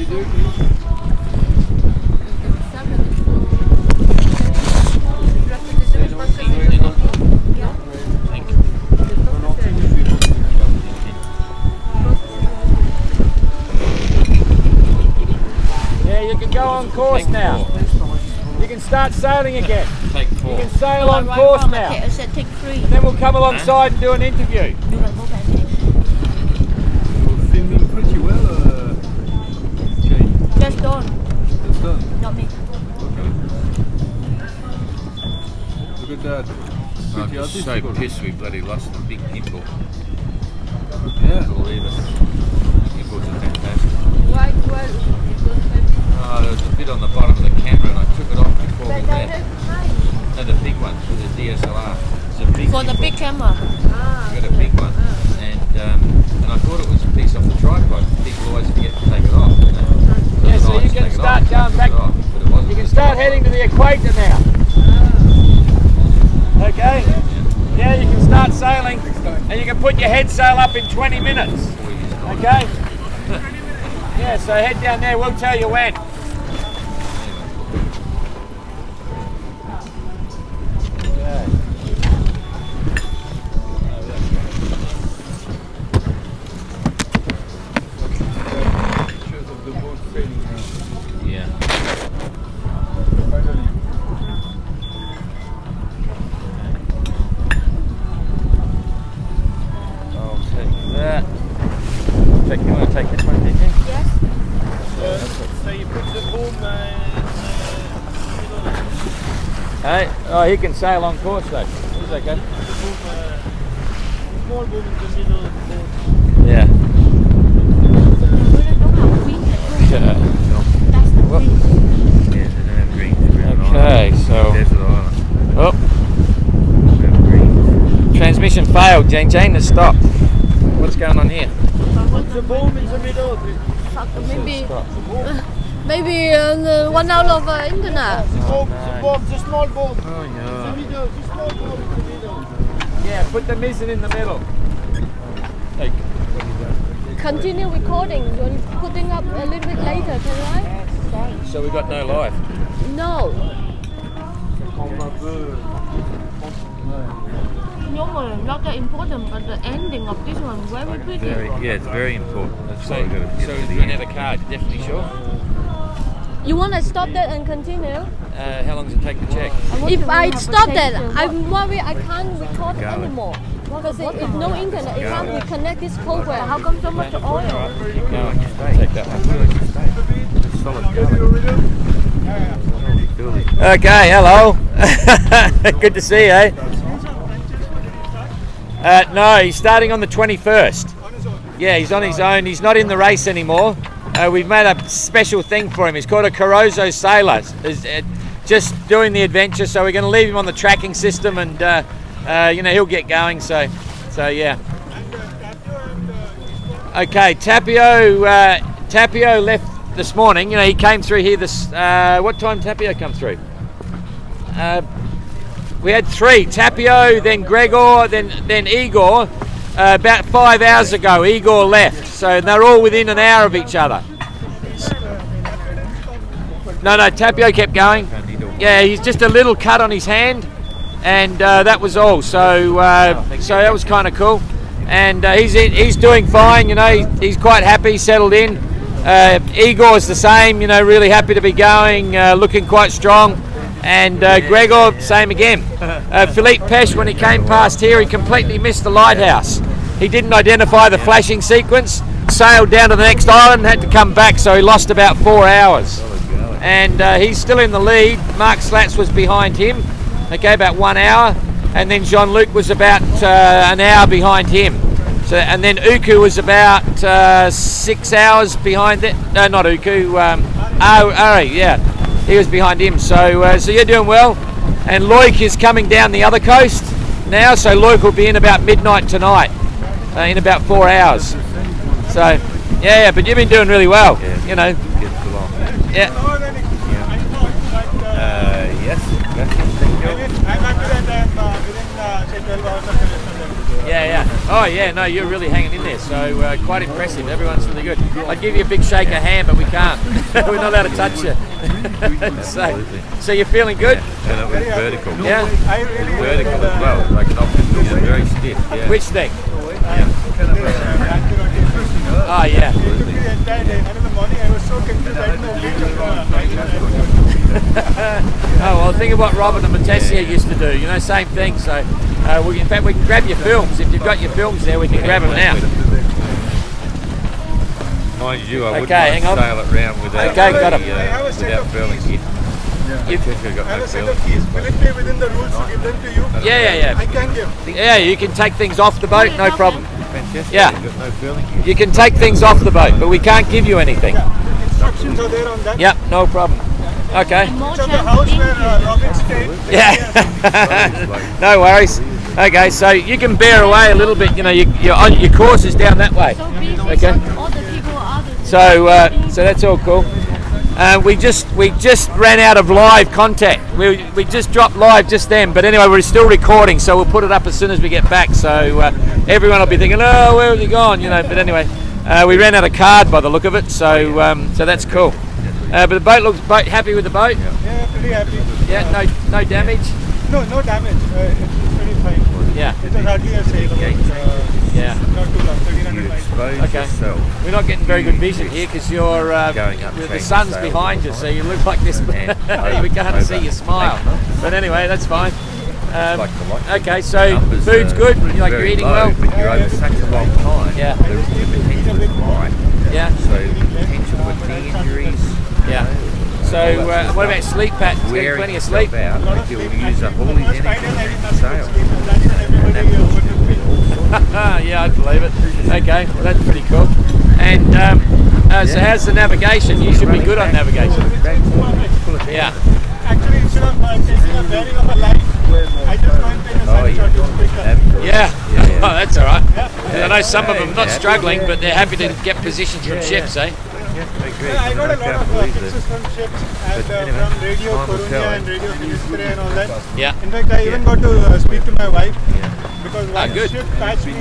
You can go on course now. You can start sailing again. Take 4. You can sail on course now. Okay, I said take 3. And then we'll come alongside and do an interview. You're filming pretty well, Jane. Just done. That's done. Not me. Okay. Look at that. I'm Pretty just so artistic. pissed we bloody lost the big gimbal. Yeah. Believe it. Gimbals are fantastic. Why? Oh, there was a bit on the bottom of the camera and I took it off before we left. No, the big one, the DSLR. It's a big For the gimbal. big camera. We got a big one, and I thought it was a piece off the tripod. People always forget to take it off. You know? Yeah, so you can start going back. You can start heading to the equator now. Okay? Yeah, you can start sailing and you can put your head sail up in 20 minutes. Okay? Yeah, so head down there, we'll tell you when. Yeah. I'll take that. You want to take this one, did you? Yes. So you put the boom Hey, oh, he can sail on course though. He's okay. small boom in the middle of the boat. Yeah. Yeah, they don't have greens. We're on an Okay, island. so Desert island. oh, We have greens. transmission failed. Jane has stopped. What's going on here? Put the boom in the middle. Maybe one out of internet. The small boom. Oh yeah. The middle, the small boom in the middle. Yeah, put the mizzen in the middle. Hey. Continue recording. You're putting up a little bit later, can I? So we got no live. No. Normally not that important, but the ending of this one very pretty. Yeah, it's very important. That's So, why we got to so get to we the run end. out of card. Definitely sure. You want to stop that and continue? How long does it take to check? If I stop that, I'm worried I can't record anymore. Because if no internet, it can't reconnect this program. How come so much oil? Keep going. Take that one. Solid go. Okay, hello. Good to see you, eh? No, he's starting on the 21st. Yeah, he's on his own. He's not in the race anymore. We've made a special thing for him. He's called a Carozo Sailor. Just doing the adventure, so we're going to leave him on the tracking system, and you know, he'll get going. So yeah. Okay, Tapio left this morning. You know, he came through here this. What time Tapio come through? We had 3: Tapio, then Gregor, then Igor. About 5 hours ago, Igor left, so they're all within an hour of each other. No, Tapio kept going. Yeah, he's just a little cut on his hand, and that was all. So that was kind of cool. And he's doing fine. You know, he's quite happy, settled in. Igor's the same. You know, really happy to be going, looking quite strong. And Gregor, same again. Philippe Peche, when he came past here, he completely missed the lighthouse. He didn't identify the flashing sequence, sailed down to the next island and had to come back, so he lost about 4 hours. And he's still in the lead. Mark Slats was behind him, okay, about 1 hour. And then Jean-Luc was about an hour behind him. So, and then Uku was about 6 hours behind it. No, not Uku. Ari, yeah. He was behind him, so you're doing well. And Loic is coming down the other coast now, so Loic will be in about midnight tonight, in about 4 hours. So, yeah, but you've been doing really well, you know. Yeah. Yes. I'm happy that I'm within 12 hours of the Yeah. Oh yeah, no, you're really hanging in there. So quite impressive. Everyone's really good. I'd give you a big shake of hand, but we can't. We're not allowed to touch you. so you're feeling good? And it was vertical. Yeah. Vertical as well. Like an optical, very stiff. Yeah. Which thing? Yeah. Oh yeah. Absolutely. Oh well, think of what Robert and Matessia used to do. You know, same thing. So, in fact, we can grab your films. If you've got your films there, we can grab them now. Mind you, I wouldn't Okay, hang on. sail it round without Okay, got 'em. without furling kit. You- I've got no furling kit. Will it be within the rules to give them to you? Yeah. I can give. Yeah, you can take things off the boat, no problem. Fantastic. Yeah. I've got no furling kit. You can take things off the boat, but we can't give you anything. Instructions are there on that. Yep, no problem. Okay. More So the house where Robin stayed. Yeah. No worries. Okay, so you can bear away a little bit. You know, your course is down that way. So busy. Okay. All the people are the So that's all cool. We just ran out of live contact. We just dropped live just then, but anyway, we're still recording, so we'll put it up as soon as we get back. So everyone will be thinking, oh, where have you gone? You know. But anyway, we ran out of card by the look of it, so that's cool. But the boat looks happy with the boat. Yeah, pretty happy. Yeah, no damage. No damage. It's pretty fine. Yeah. It was hardly a sail. Yeah. Not too long. You 1300 miles. expose Okay. yourself. We're not getting very good vision here because you're Going up the train sun's sail. behind you, so you look like this. And We can't over. see your smile. But anyway, that's fine. Like the light. Okay, so Numbers food's are good. You're very eating low, well. But you're over such a long time. Yeah. The potential is high. Yeah. So potential for knee injuries. Yeah. So what about sleep patterns? Getting Wearing plenty of sleep. yourself out, like you'll use up all his energy to sail. Yeah, I believe it. Okay, well that's pretty cool. And so how's the navigation? You should be good on navigation. Yeah. Actually, instead of taking a bearing of a line, I just go and take a Oh sunshot yeah, to speak up. absolutely. Yeah. Yeah. Oh, that's all right. I know some of them are not struggling, but they're happy to get positions from ships, eh? Yeah, I agree. Yeah, I got a lot can't of believe fixes from ships and But anyway, from Radio time will tell, Coruña eh? and Radio Finistre and all that. Yeah. In fact, I even got to speak to my wife because one good. ship patched me to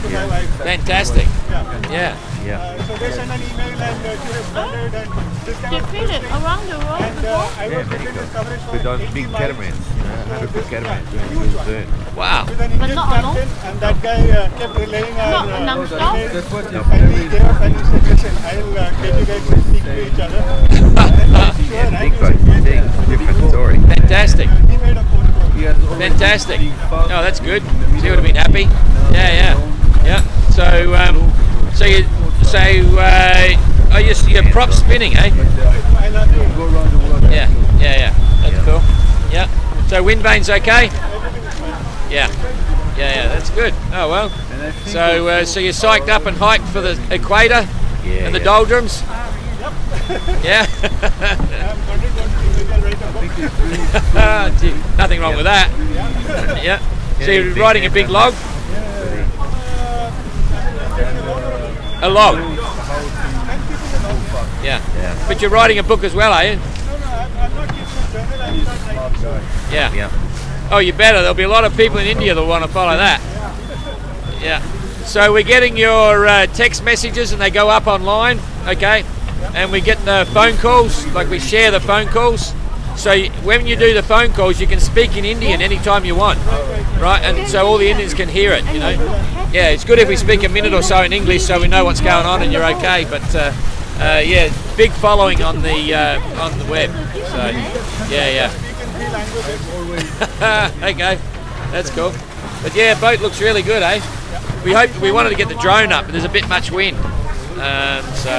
my wife. Fantastic. Yeah. Yeah. Yeah. So they sent an email and she responded and this kind They of fit it thing. around the world And before. I was getting this coverage for With those 80 big miles catamarans, 100 catamaran huge one. burn. Wow. with an But English not alone. captain and that guy kept relaying our Not non-stop. emails. That's what you And he gave up and he said, listen, I'll get you guys to speak to each other. And I said, sure, Yeah, right? big He boat, said, big, different story. Fantastic. He made a phone call. He has always Fantastic. been fast Oh, that's good. in the middle She would have been of- happy. Yeah. So you're prop spinning, eh? I love you. Go around the world. Yeah. That's cool. Yeah. So wind vane's okay? Yeah. That's good. Oh well. And I think So you're psyched up and hyped for the equator Yeah, and the yeah. doldrums? Yeah. I'm wondering what you will write a book. Gee, nothing wrong with that. Yeah. So you're writing a big log? A log. Yeah. Yeah. But you're writing a book as well, are you? No, I'm not keeping a journal. I'm not writing. Yeah. Yeah. Oh, you better. There'll be a lot of people in India that want to follow that. Yeah. So we're getting your text messages and they go up online, okay? And we get the phone calls, like we share the phone calls. So when you do the phone calls, you can speak in Indian anytime you want, right? And so all the Indians can hear it, you know? Yeah, it's good if we speak a minute or so in English so we know what's going on and you're okay. But yeah, big following on the web. So yeah. Okay, that's cool. But yeah, boat looks really good, eh? We wanted to get the drone up, but there's a bit much wind. So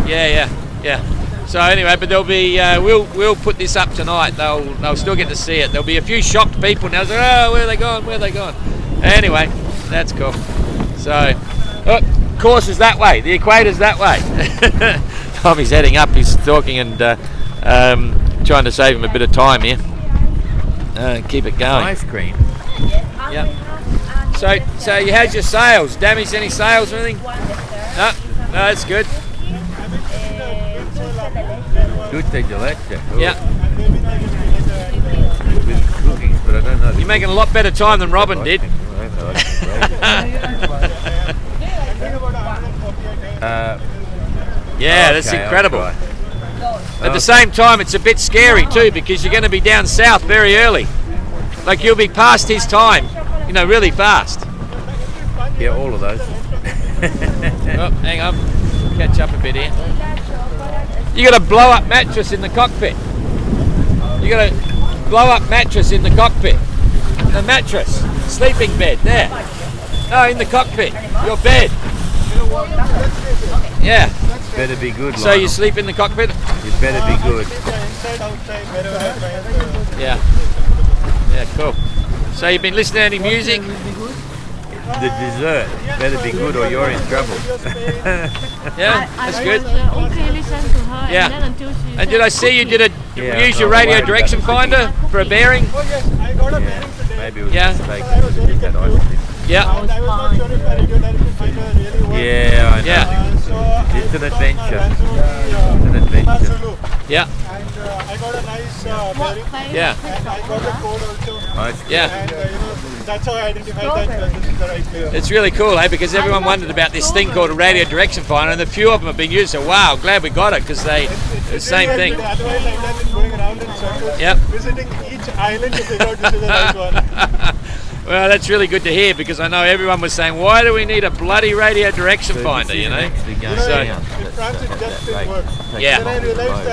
yeah. So anyway, but there'll be we'll put this up tonight. They'll still get to see it. There'll be a few shocked people now. Oh, where are they gone? Anyway, that's cool. So, course is that way. The equator's that way. Tommy's heading up. He's talking and trying to save him a bit of time here. Keep it going. Ice cream. Yeah. So how's your sales? Damaged any sales or anything? No, that's good. Dulce de leche. Yeah. With cookies. but I don't know. You're making a lot better time than Robin did. Yeah, that's Okay, incredible. I'll try. At the same time, it's a bit scary too because you're going to be down south very early. Like you'll be past his time, you know, really fast. Yeah, all of those. Oh, hang on, catch up a bit here. You got a blow-up mattress in the cockpit. You got a blow-up mattress in the cockpit. The mattress, sleeping bed there. No, in the cockpit, your bed. Yeah. Better be good. So you sleep in the cockpit? You better be good. Yeah. Yeah, cool. So you've been listening to any music? The dessert better be good or you're in trouble. Yeah, that's good. Okay, listen to her. Yeah. And then until she And did I see you did Yeah, use your I'm radio worried direction about finder for a bearing? Oh yes, I got a bearing today. Maybe it was Yeah. a mistake. That I did. Yeah. And I was not sure if a radio direction finder really worked. Yeah, I know. Yeah. So It's an I adventure. put on It's an adventure. Zulu, Yeah. and I got a nice bearing. Yeah. And I got the code also. Nice. Yeah. And that's how I identified that this is the right place. It's really cool, eh? Because everyone wondered about this thing called a radio direction finder, and a few of them have been used. So wow, glad we got it because they the same thing. Otherwise, I'd have been going around in circles, Yep. visiting each island to figure out which is the right one. Well, that's really good to hear because I know everyone was saying, why do we need a bloody radio direction So finder, this you know? isn't actually going So- down. In France, it just didn't work. Yeah. Then I realized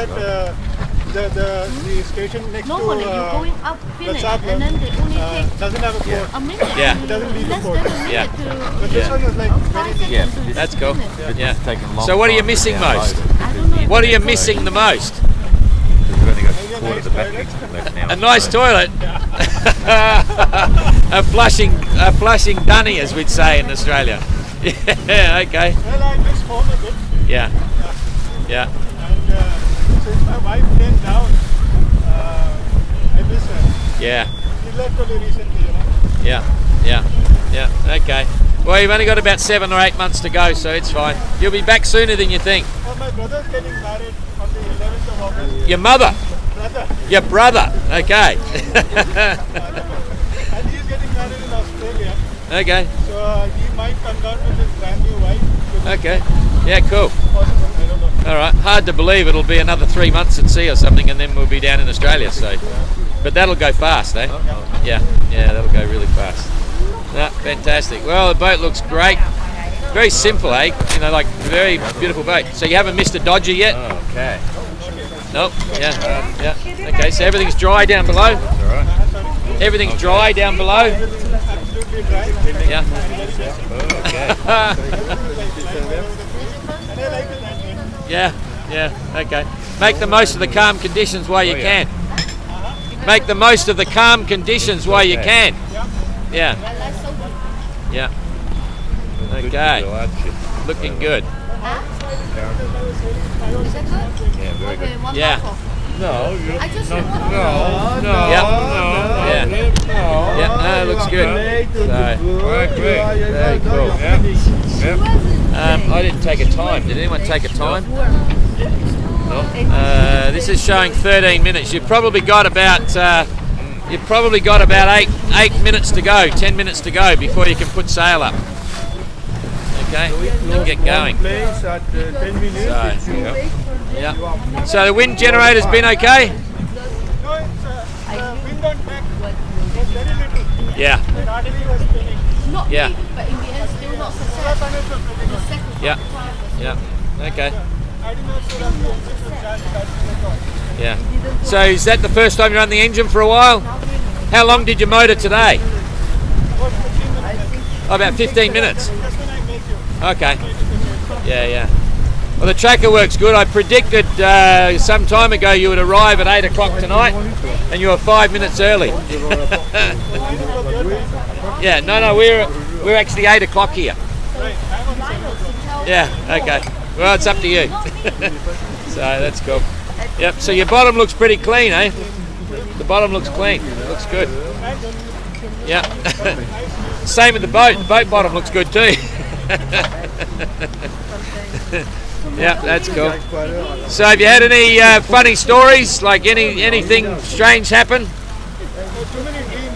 that the station next normally to you're going up finish Sapler, and then they only take doesn't have a code. a minute. Yeah. It doesn't leave the Less code. than a minute Yeah. to But this one was like very easy. Yeah, to That's cool. finish. Yeah. It's taken a long So what are you time to missing download most? it. I don't know if What are you it's missing the most? We've only got a quarter of the battery left now. A nice toilet. a flushing dunny, as we'd say in Australia. Yeah, okay. Well, I miss home a bit. Yeah. Yeah. And since my wife came down, I miss her. Yeah. She left only recently, you know. Yeah. Yeah. Yeah. Okay. Well, you've only got about 7 or 8 months to go, so it's fine. You'll be back sooner than you think. Well, my brother's getting married on the 11th of August. Your mother? Brother. Your brother? Okay. And he's getting married in Australia. Okay. So he might come down with his brand new wife. Okay. Yeah, cool. Possible, I don't know. All right. Hard to believe it'll be another 3 months at sea or something, and then we'll be down in Australia. So, but that'll go fast, eh? Yeah. Yeah, that'll go really fast. No, fantastic. Well, the boat looks great. Very simple, eh? You know, like very beautiful boat. So you haven't missed a dodger yet? Okay. Nope. Yeah. Yeah. Okay. So everything's dry down below. All right. Everything's dry down below. Absolutely dry. Yeah. Okay. And I like it that way. Yeah. Yeah. Okay. Make the most of the calm conditions while you Oh, yeah. can. Make the most of the calm conditions while you can. Yeah. Yeah. Good Okay. deal, aren't you? Looking good. Is that good? Yeah, very good. Okay, one Yeah. more. No, you I just want Yeah. Yeah. Yeah. No, looks good. So, very cool. I didn't take a time. Did anyone take a time? This is showing 13 minutes. You've probably got about eight minutes to go, 10 minutes to go before you can put sail up. Okay, and get going. Place at 10 minutes. So, yeah. So the wind generator's been okay? No, it's wind on back. There's very little. Yeah. The artery was spinning. Not Yeah. big, but in the end still not success. The second Yeah. time. Yeah. Okay. I didn't know so that the engine would charge that much. Yeah. So is that the first time you run the engine for a while? How long did you motor today? About 15 minutes. Oh, about 15 minutes. Just when I make you. Okay. Yeah. Well, the tracker works good. I predicted some time ago you would arrive at 8 o'clock tonight, and you were 5 minutes early. Yeah. No. We're actually 8 o'clock here. Yeah. Okay. Well, it's up to you. So that's cool. Yep. So your bottom looks pretty clean, eh? The bottom looks clean. It looks good. Yeah. Same with the boat. The boat bottom looks good too. Yeah, that's cool. So have you had any funny stories? Like anything strange happen? Too many dreams.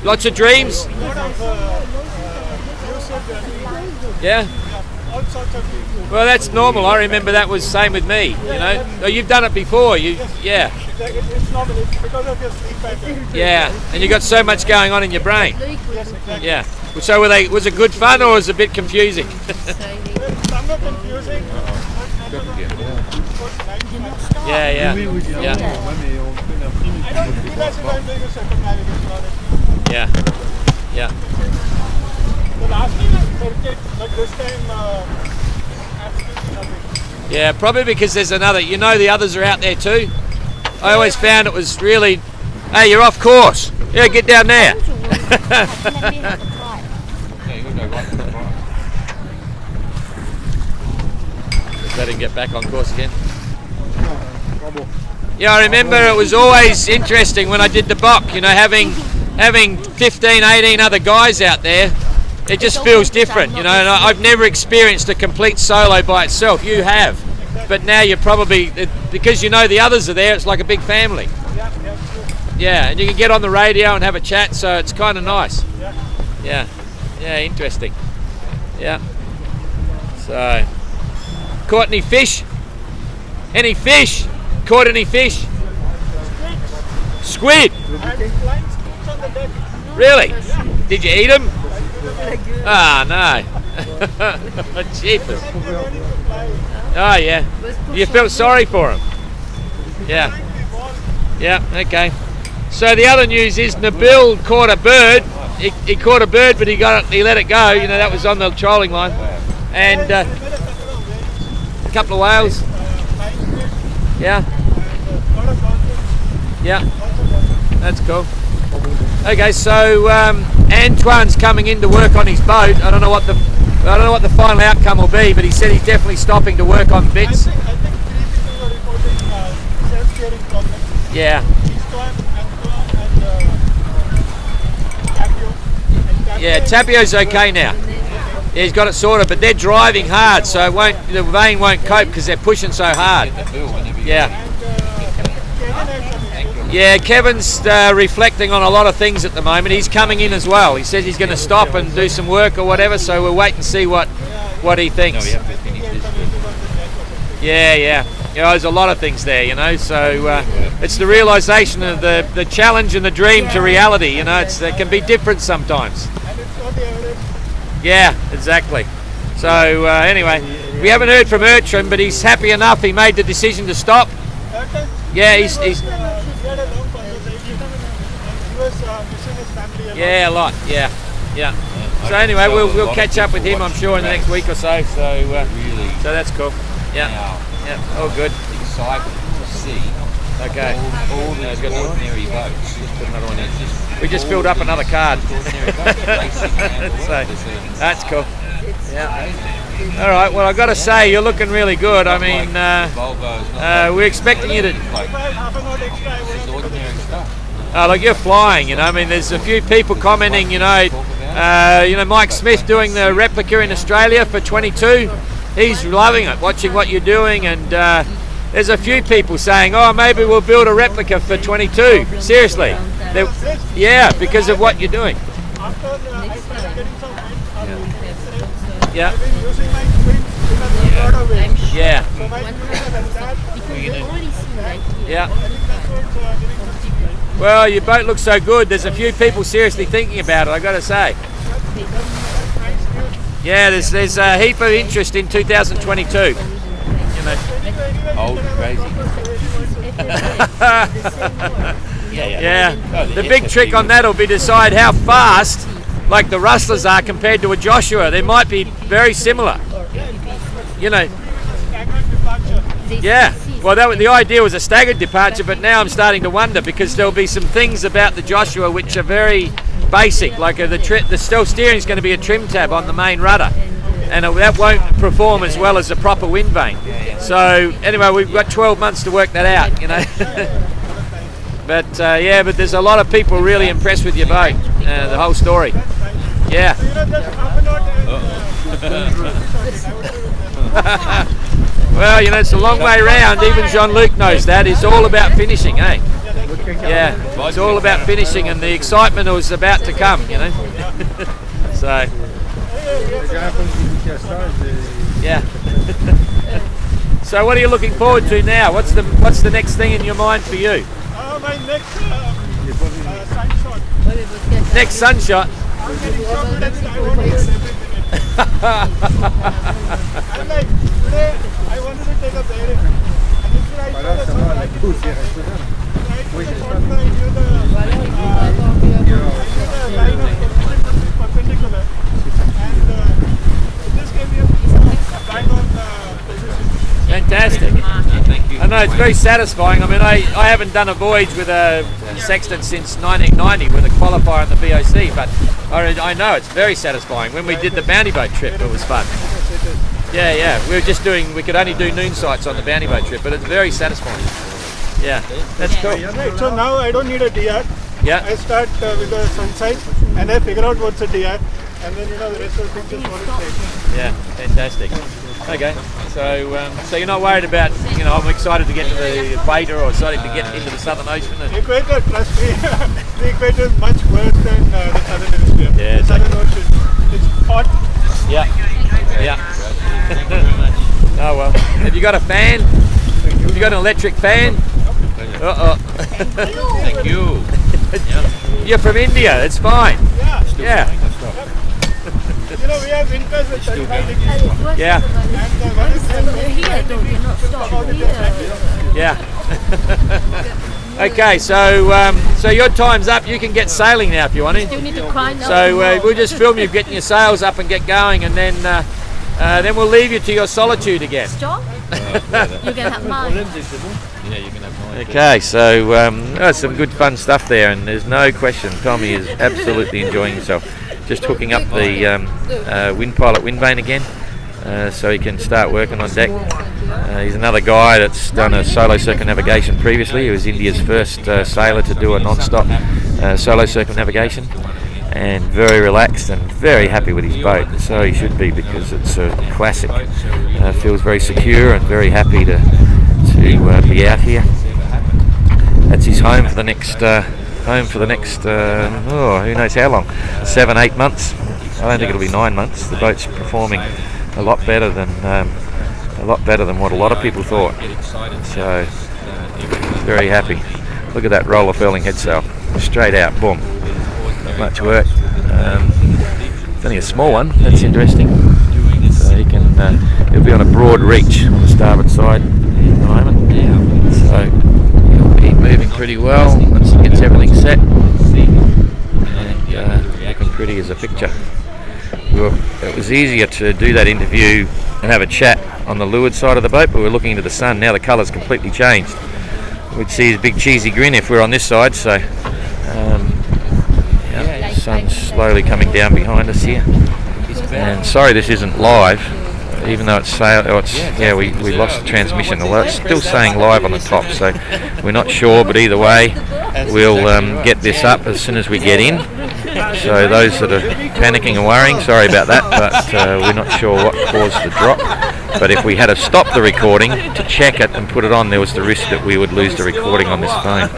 Lots of dreams? Lot of lucid and Yeah? all sorts of things. Well, that's normal. I remember that was same with me, you know. Oh, you've done it before, yeah. It's normal. It's because of your sleep pattern. Yeah, and you got so much going on in your brain. Yes, exactly. Yeah. So was it good fun or was it a bit confusing? Somewhat confusing. Yeah, yeah. Oui, oui, Yeah. ouais, mais on fait l'après-midi. I don't realize if I'm doing a circumnavigation on it. Yeah. Yeah. The last time I circuit, but this time absolutely nothing. Yeah, probably because there's another, you know, the others are out there too. I always found it was really, hey, you're off course. Yeah, get down there. Yeah, you gotta go right to the front. Let him get back on course again. Yeah, I remember it was always interesting when I did the BOC, you know, having 15, 18 other guys out there. It just feels different, you know, and I've never experienced a complete solo by itself. You have. But now you're probably, because you know the others are there, it's like a big family. Yeah, and you can get on the radio and have a chat, so it's kind of nice. Yeah, yeah, interesting. Yeah. So, caught any fish? Any fish? Caught any fish? Squid. And flying squirts on the deck. Really? Did you eat them? Ah, no. Jeepers. Oh, yeah. You felt sorry for him? Yeah. Yeah, okay. So the other news is Nabil caught a bird. He caught a bird, but he let it go. You know, that was on the trolling line. And a couple of whales. Yeah. Yeah. That's cool. Okay, so Antoine's coming in to work on his boat. I don't know what the final outcome will be, but he said he's definitely stopping to work on bits. I think 3 people were reporting self-steering problems. Yeah. Yeah, Tapio's okay now. Yeah, he's got it sorted, but they're driving hard, so the vane won't cope because they're pushing so hard. Yeah. Yeah, Kevin's reflecting on a lot of things at the moment. He's coming in as well. He says he's going to stop and do some work or whatever, so we'll wait and see what he thinks. No, we have to finish this. Yeah, yeah. You know, there's a lot of things there, you know, so it's the realisation of the challenge and the dream to reality, you know, it can be different sometimes. Yeah, exactly. So anyway, we haven't heard from Ertram, but he's happy enough. He made the decision to stop. Yeah, he's yeah, a lot. Yeah, yeah. So anyway, we'll catch up with him, I'm sure, in the next week or so. So so that's cool. Yeah, yeah, all good. Excited to see Okay. all these ordinary boats. Put another one in. We just filled up another card. So, that's cool. Yeah. All right. Well, I've got to say, you're looking really good. I mean, we're expecting you to. Oh, look, you're flying. You know, I mean, there's a few people commenting. You know, Mike Smith doing the replica in Australia for 22. He's loving it, watching what you're doing, and there's a few people saying, "Oh, maybe we'll build a replica for 22." Seriously, yeah, because of what you're doing. Yeah. Yeah. Yeah. Well, your boat looks so good. There's a few people seriously thinking about it, I got to say. Yeah, there's a heap of interest in 2022. You know. Old crazy. Yeah. The big trick on that will be decide how fast, like the rustlers are compared to a Joshua. They might be very similar. You know. Yeah. Well, the idea was a staggered departure, but now I'm starting to wonder because there'll be some things about the Joshua which are very basic, like the stealth steering is going to be a trim tab on the main rudder, and that won't perform as well as a proper wind vane. So anyway, we've got 12 months to work that out, you know. But yeah, but there's a lot of people really impressed with your boat, the whole story. Yeah. Well, you know, it's a long way round. Even Jean-Luc knows that. It's all about finishing, eh? Yeah, it's all about finishing, and the excitement was about to come, you know. So, yeah. So, what are you looking forward to now? What's the next thing in your mind for you? My next sun shot. Next sun shot. I'm getting so good at it, I want to do it every minute. I'm like, today I wanted to take a bearing. And instead I saw the sun, I did the shot. I knew the line of perpendicular. And it just gave me a bang on position. Fantastic. Thank you. I know, it's very satisfying. I mean, I haven't done a voyage with a sextant since 1990 with a qualifier on the VOC, but I know it's very satisfying. When we did the bounty boat trip, it was fun. Yeah, we could only do noon sights on the bounty boat trip, but it's very satisfying. Yeah, that's cool. Right, so now I don't need a DR. Yeah. I start with the sun sight and I figure out what's a DR, and then the rest of the things just want to take. Yeah, fantastic. Okay, so you're not worried about, I'm excited to get to the equator or excited to get into the Southern Ocean. Equator, trust me, the equator is much worse than the Southern Hemisphere. Yeah, the Southern Ocean, it's hot. Yeah. Oh well. Have you got a fan? Have you got an electric fan? Thank you. You're from India, it's fine. Yeah. We have winters with 35 degrees. Yeah. And one is 10 degrees. Yeah. Okay, so your time's up. You can get sailing now if you want to. You need to cry now. So we'll just film you getting your sails up and get going, and then we'll leave you to your solitude again. Stop. You can have mine. Yeah, you can have mine. Okay, so some good fun stuff there, and there's no question Tommy is absolutely enjoying himself. Just hooking up the wind pilot wind vane again, so he can start working on deck. He's another guy that's done a solo circumnavigation previously. He was India's first sailor to do a non-stop solo circumnavigation, and very relaxed and very happy with his boat. So he should be, because it's a classic. Feels very secure and very happy to be out here. That's his home for the next who knows how long, 7-8 months. I don't think it'll be 9 months. The boat's performing a lot better than what a lot of people thought. So very happy. Look at that roller furling head sail, straight out, boom. Not much work. It's only a small one. That's interesting. So he'll be on a broad reach on the starboard side at the moment. So he'll be moving pretty well once he gets everything set, and looking pretty as a picture. It was easier to do that interview and have a chat on the leeward side of the boat, but we're looking into the sun now. The colour's completely changed. We'd see his big cheesy grin if we're on this side. So the sun's slowly coming down behind us here. And sorry this isn't live, even though it's we lost the transmission. Although it's still saying live on the top, so we're not sure. But either way, we'll get this up as soon as we get in. So those that are panicking and worrying, sorry about that, but we're not sure what caused the drop. But if we had to stop the recording to check it and put it on, there was the risk that we would lose the recording on this phone.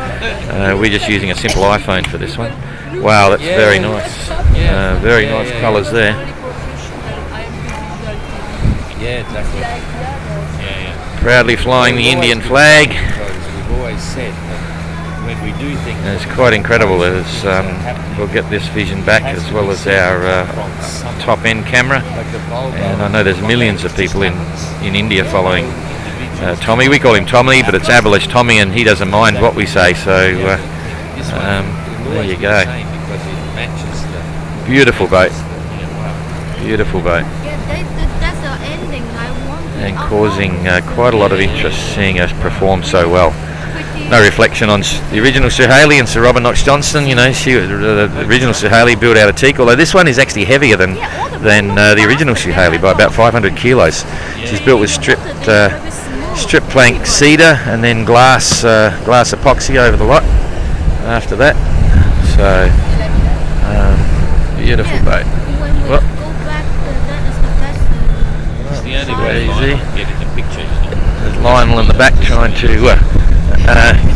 We're just using a simple iPhone for this one. Wow, that's very nice. Very nice colours there. Yeah, exactly. Proudly flying the Indian flag. We've always said that when we do things, And it's quite incredible. We'll get this vision back as well as our top end camera. And I know there's millions of people in India following Tommy. We call him Tommy, but it's Abhilash Tomy, and he doesn't mind what we say. So there you go. Beautiful boat. Beautiful boat. That's the ending I want. And causing quite a lot of interest, seeing us perform so well. No reflection on the original Suhaili and Sir Robert Knox Johnson. The original Suhaili built out of teak, although this one is actually heavier than the original Suhaili by about 500 kilos. She's built with strip plank cedar and then glass epoxy over the lot after that. So beautiful boat. Well, it's the only way easy. to get in the picture. There's Lionel in the back trying to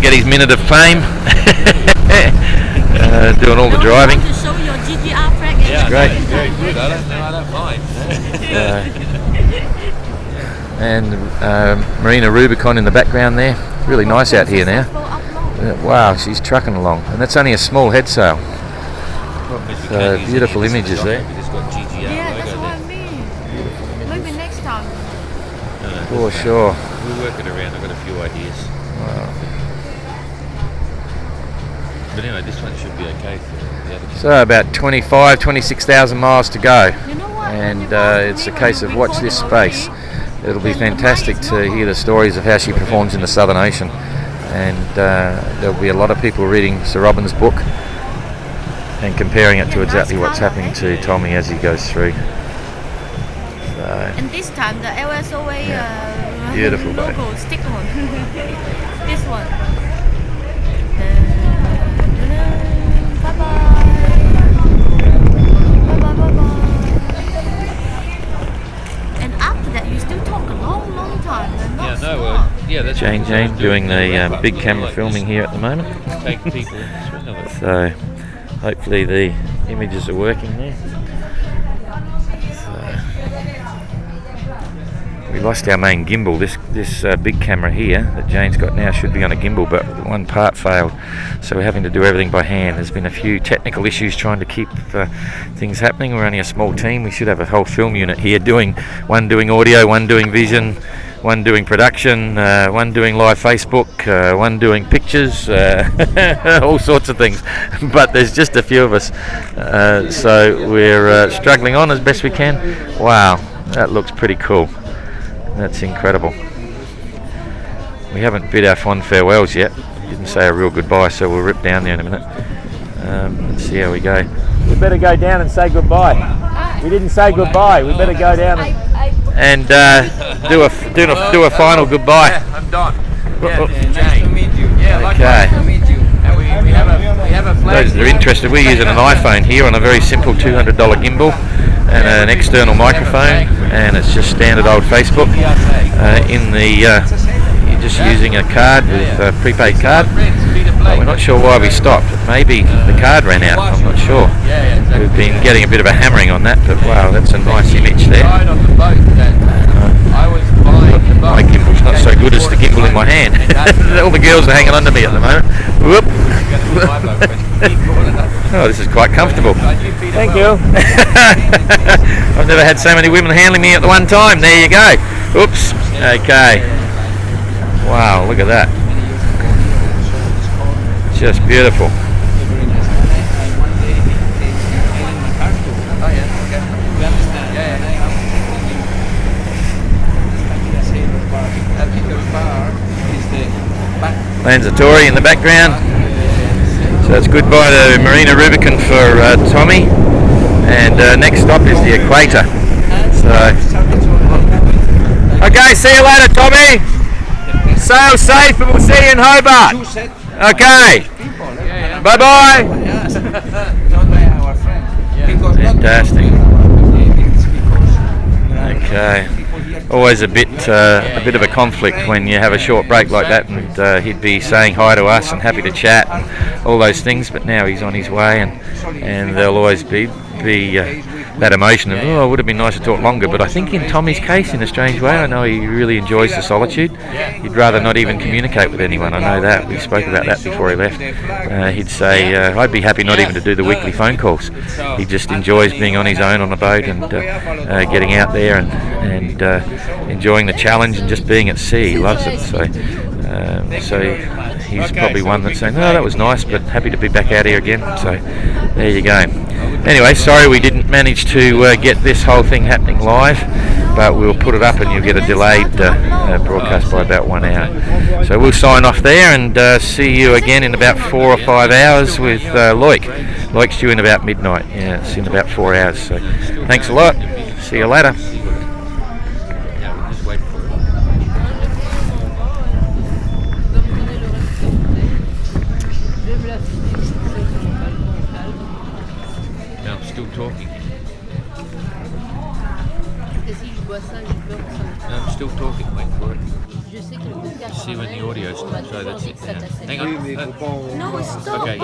get his minute of fame. Doing all the driving. To show your GGR flag. Yeah, great. Very good. I don't mind. And Marina Rubicon in the background there. Really nice out here now. Wow, she's trucking along, and that's only a small head sail. So beautiful images there. It's got GGR Yeah, that's logo what there. I mean. Maybe next time. For sure. We'll work it around. I've got a few ideas. Wow. But anyway, this one should be okay for the other. So about 26,000 miles to go, You know what? and it's a case of watch this space. It'll be fantastic to hear the stories of how she performs in the Southern Ocean, and there'll be a lot of people reading Sir Robin's book and comparing it to exactly what's happening to Tommy as he goes through. So, And this time the LSOA beautiful boat. logo stick on. This one. Bye bye. Bye bye bye bye. And after that, you still talk a long time. And not stop. That's Jane what I was doing the doing. big camera filming here at the moment. Take people and swing of it. So hopefully the images are working there. We lost our main gimbal. This big camera here that Jane's got now should be on a gimbal, but one part failed, so we're having to do everything by hand. There's been a few technical issues trying to keep things happening. We're only a small team. We should have a whole film unit here one doing audio, one doing vision, one doing production, one doing live Facebook, one doing pictures, all sorts of things. But there's just a few of us, so we're struggling on as best we can. Wow, that looks pretty cool. That's incredible. We haven't bid our fond farewells yet. Didn't say a real goodbye, so we'll rip down there in a minute. Let's see how we go. We better go down and say goodbye. We didn't say goodbye. We better go down and do a final goodbye. Yeah, I'm Don. Oh, Nice to meet you. Yeah, Okay. nice to meet you. And we have a flag. Those that are interested, we're using an iPhone here on a very simple $200 gimbal and an external microphone, and it's just standard old Facebook. You're just using a card with a prepaid card. We're not sure why we stopped. Maybe the card ran out. I'm not sure. We've been getting a bit of a hammering on that, but wow, that's a nice image there. My gimbal's not so good as the gimbal in my hand. All the girls are hanging on to me at the moment. Whoop. Oh, this is quite comfortable. Thank you. I've never had so many women handling me at the one time. There you go. Oops. Okay. Wow, look at that. Just beautiful. Lanzarote in the background. So it's goodbye to Marina Rubicon for Tommy, and next stop is the equator. So, okay, see you later, Tommy. Sail safe, and we'll see you in Hobart. Okay. Bye bye. Fantastic. Okay. Always a bit of a conflict when you have a short break like that, and he'd be saying hi to us and happy to chat and all those things, but now he's on his way, and there'll always be that emotion of, oh, it would have been nice to talk longer. But I think in Tommy's case, in a strange way, I know he really enjoys the solitude. He'd rather not even communicate with anyone. I know that. We spoke about that before he left. He'd say, I'd be happy not even to do the weekly phone calls. He just enjoys being on his own on a boat and getting out there and enjoying the challenge and just being at sea. He loves it. So he's probably one that's saying, oh, that was nice, but happy to be back out here again. So there you go. Anyway, sorry we didn't manage to get this whole thing happening live, but we'll put it up and you'll get a delayed broadcast by about 1 hour. So we'll sign off there and see you again in about 4 or 5 hours with Loic. Loic's due in about midnight. Yeah, it's in about 4 hours. So thanks a lot. See you later. Now I'm still talking. vois ça, j'ai peur que ça me No, I'm still talking, wait for it. Je sais que le podcast. See when the audio stops. So that's it. Ça now. t'assène. Hang Oui, on. mais il faut pas en... No, stop. Okay.